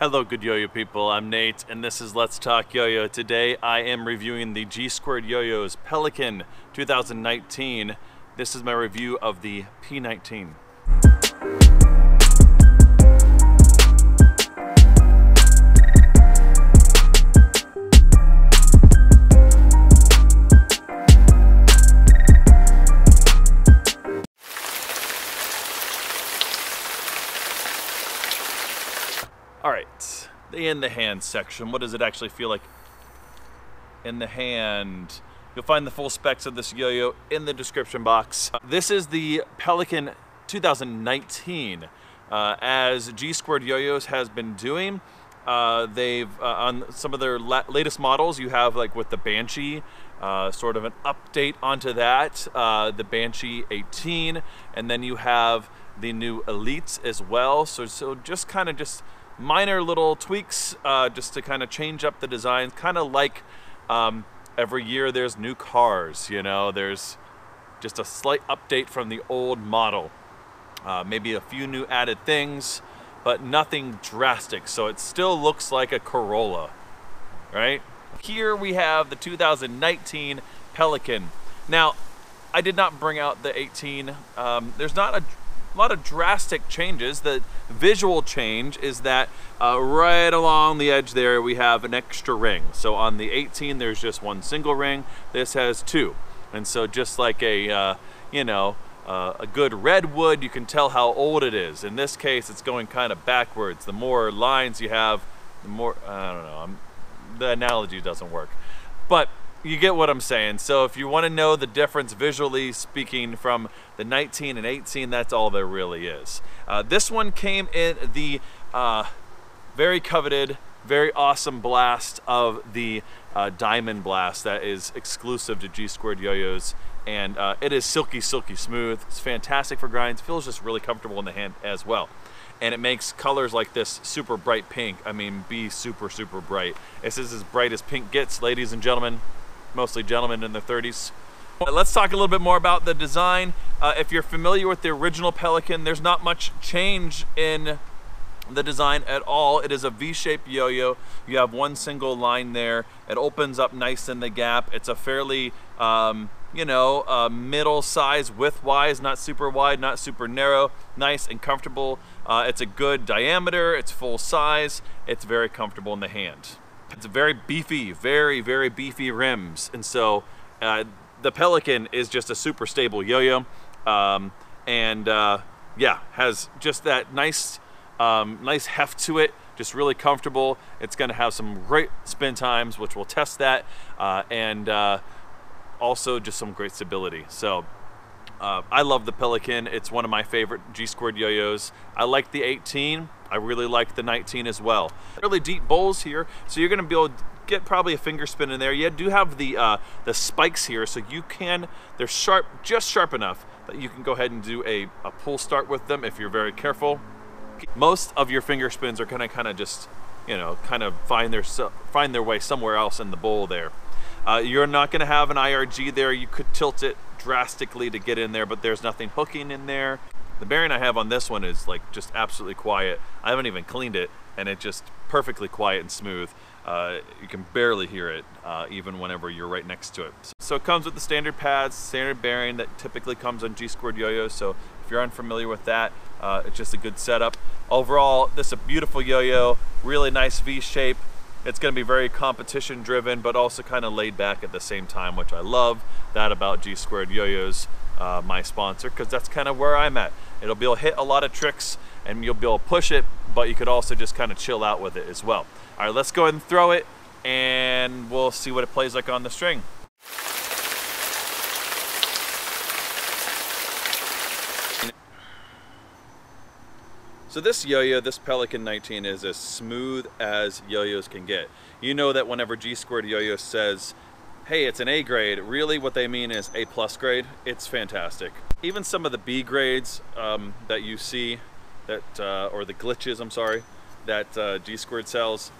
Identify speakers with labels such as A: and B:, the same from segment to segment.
A: Hello good yo-yo people, I'm Nate and this is Let's Talk Yo-Yo. Today I am reviewing the G Squared YoYos Pelican 2019. This is my review of the P19. Alright, the in the hand section. What does it actually feel like in the hand? You'll find the full specs of this yo-yo in the description box. This is the Pelican 2019. As G Squared YoYos has been doing, they've, on some of their latest models, you have like with the Banshee, sort of an update onto that, the Banshee 18, and then you have the new Elites as well. So just kind of just minor little tweaks just to kind of change up the design, kind of like every year there's new cars, you know, there's just a slight update from the old model, maybe a few new added things, but nothing drastic, so it still looks like a Corolla, right? Here we have the 2019 Pelican. Now I did not bring out the 18. There's not a lot of drastic changes. The visual change is that right along the edge there we have an extra ring. So on the 18 there's just one single ring. This has two, and so just like a a good redwood, you can tell how old it is. In this case it's going kind of backwards. The more lines you have, the more, I don't know, the analogy doesn't work, but you get what I'm saying. So if you want to know the difference visually speaking from the 19 and 18, that's all there really is. This one came in the very coveted, very awesome blast of the Diamond Blast that is exclusive to G Squared YoYos, and it is silky smooth. It's fantastic for grinds. Feels just really comfortable in the hand as well. And it makes colors like this super bright pink. I mean, be super bright. This is as bright as pink gets, ladies and gentlemen. Mostly gentlemen in their 30s. Let's talk a little bit more about the design. If you're familiar with the original Pelican, there's not much change in the design at all. It is a V-shaped yo-yo. You have one single line there. It opens up nice in the gap. It's a fairly, middle size width-wise, not super wide, not super narrow, nice and comfortable. It's a good diameter. It's full size. It's very comfortable in the hand. It's very beefy, very beefy rims, and so the Pelican is just a super stable yo-yo, yeah, has just that nice heft to it, just really comfortable. It's going to have some great spin times, which we'll test that, and also just some great stability. So I love the Pelican. It's one of my favorite G Squared yo-yos. I like the 18. I really like the 19 as well. Really deep bowls here, so you're going to be able to get probably a finger spin in there. You do have the spikes here, so you can, they're sharp, just sharp enough that you can go ahead and do a pull start with them if you're very careful. Most of your finger spins are going to kind of just, kind of find their way somewhere else in the bowl there. You're not going to have an IRG there. You could tilt it drastically to get in there, but there's nothing hooking in there. The bearing I have on this one is like just absolutely quiet. I haven't even cleaned it, and it's just perfectly quiet and smooth. You can barely hear it, even whenever you're right next to it. So it comes with the standard pads, standard bearing that typically comes on G Squared YoYos. So if you're unfamiliar with that, it's just a good setup. Overall, this is a beautiful yo-yo, really nice V shape. It's going to be very competition driven, but also kind of laid back at the same time, which I love that about G Squared YoYos, my sponsor, because that's kind of where I'm at. It'll be able to hit a lot of tricks and you'll be able to push it, but you could also just kind of chill out with it as well. All right, let's go ahead and throw it and we'll see what it plays like on the string. So this yo-yo, this Pelican 19, is as smooth as yo-yos can get. You know that whenever G Squared YoYo says, hey, it's an A grade, really what they mean is A+ grade. It's fantastic. Even some of the B grades that you see, that or the glitches, I'm sorry, that G Squared sells,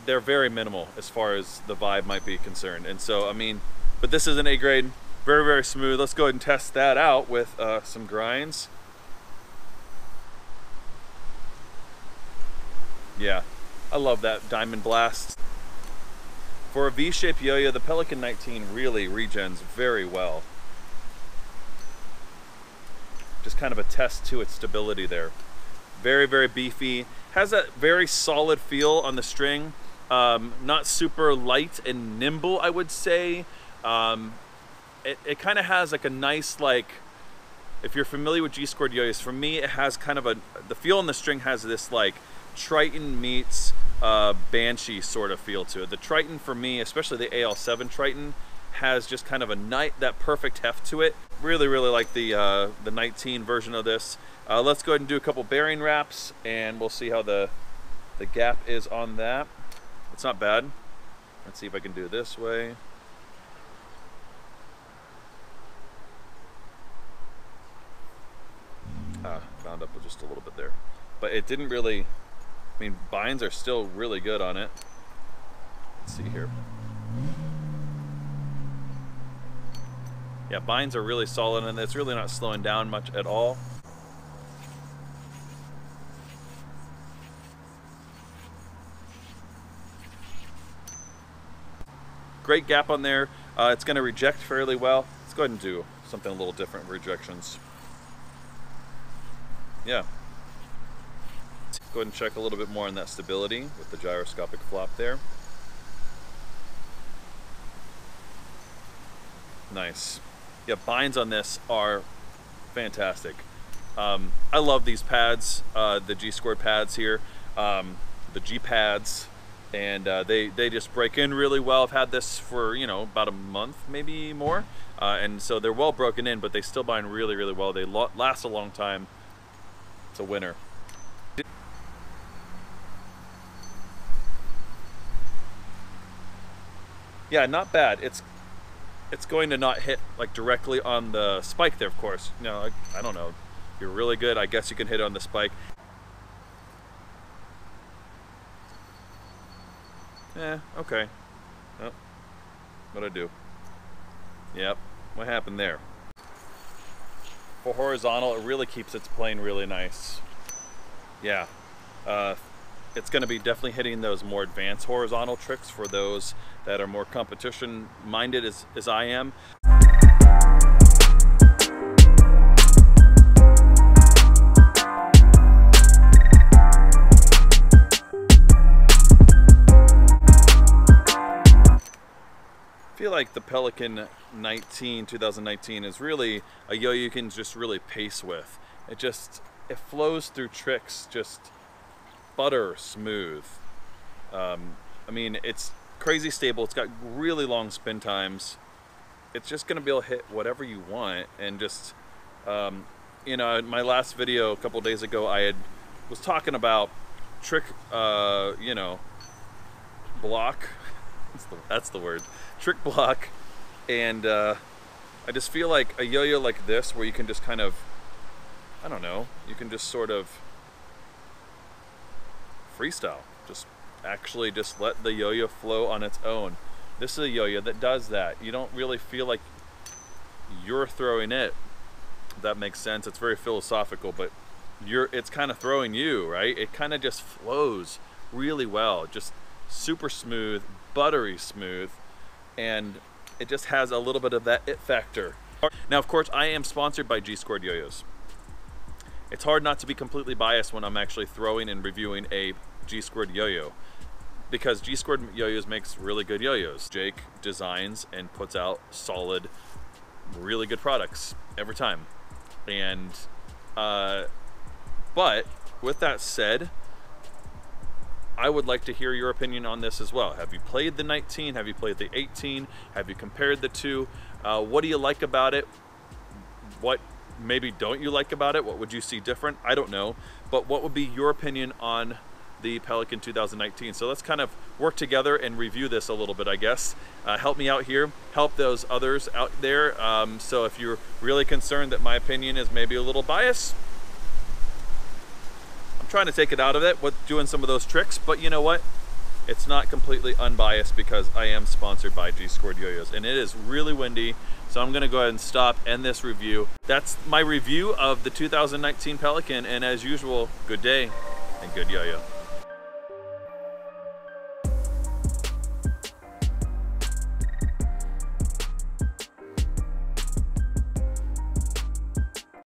A: they're very minimal as far as the vibe might be concerned. And so, I mean, but this is an A grade, very smooth. Let's go ahead and test that out with some grinds. Yeah, I love that diamond blast. For a V-shaped yo-yo, the Pelican 19 really regens very well. Just kind of a test to its stability there. Very, very beefy. Has that very solid feel on the string. Not super light and nimble, I would say. It kind of has like a nice, like, if you're familiar with G Squared YoYos, for me it has kind of the feel on the string has this like Triton meets Banshee sort of feel to it. The Triton for me, especially the AL7 Triton, has just kind of that perfect heft to it. Really, really like the 19 version of this. Let's go ahead and do a couple bearing wraps, and we'll see how the gap is on that. It's not bad. Let's see if I can do it this way. Found up with just a little bit there, but it didn't really, I mean, binds are still really good on it. Let's see here. Yeah, binds are really solid, and it's really not slowing down much at all. Great gap on there. It's going to reject fairly well. Let's go ahead and do something a little different with rejections. Yeah. Let's go ahead and check a little bit more on that stability with the gyroscopic flop there. Nice. Yeah, binds on this are fantastic. I love these pads, the G Squared pads here, the G pads, and they just break in really well. I've had this for, you know, about a month, maybe more, and so they're well broken in, but they still bind really, really well. They last a long time. It's a winner. Yeah, not bad. It's going to not hit like directly on the spike there, of course. You know, I don't know. If you're really good, I guess you can hit it on the spike. Okay. Oh, what'd I do? Yep, what happened there? For horizontal, it really keeps its plane really nice. Yeah, it's going to be definitely hitting those more advanced horizontal tricks for those that are more competition minded as I am. I feel like the Pelican 2019 is really a yo-yo you can just really pace with. It flows through tricks just butter smooth. I mean, it's crazy stable. It's got really long spin times. It's just gonna be able to hit whatever you want. And just, you know, in my last video a couple days ago, was talking about trick, you know, block. That's the word. Trick block. And I just feel like a yo-yo like this, where you can just kind of, I don't know, you can just sort of freestyle. Just actually just let the yo-yo flow on its own. This is a yo-yo that does that. You don't really feel like you're throwing it, if that makes sense. It's very philosophical, but it's kind of throwing you, right? It kind of just flows really well. Just super smooth, buttery smooth, and it just has a little bit of that it factor. Now, of course, I am sponsored by G Squared YoYos. It's hard not to be completely biased when I'm actually throwing and reviewing a G Squared yo-yo, because G Squared YoYos makes really good yo-yos. Jake designs and puts out solid, really good products every time. And but with that said, I would like to hear your opinion on this as well. Have you played the 19? Have you played the 18? Have you compared the two? What do you like about it? What maybe don't you like about it? What would you see different? I don't know. But what would be your opinion on the Pelican 2019? So let's kind of work together and review this a little bit, I guess. Help me out here. Help those others out there. So if you're really concerned that my opinion is maybe a little biased, I'm trying to take it out of it with doing some of those tricks, but you know what? It's not completely unbiased because I am sponsored by G Squared YoYos, and it is really windy, so I'm gonna go ahead and stop, end this review. That's my review of the 2019 Pelican, and as usual, good day and good yo-yo.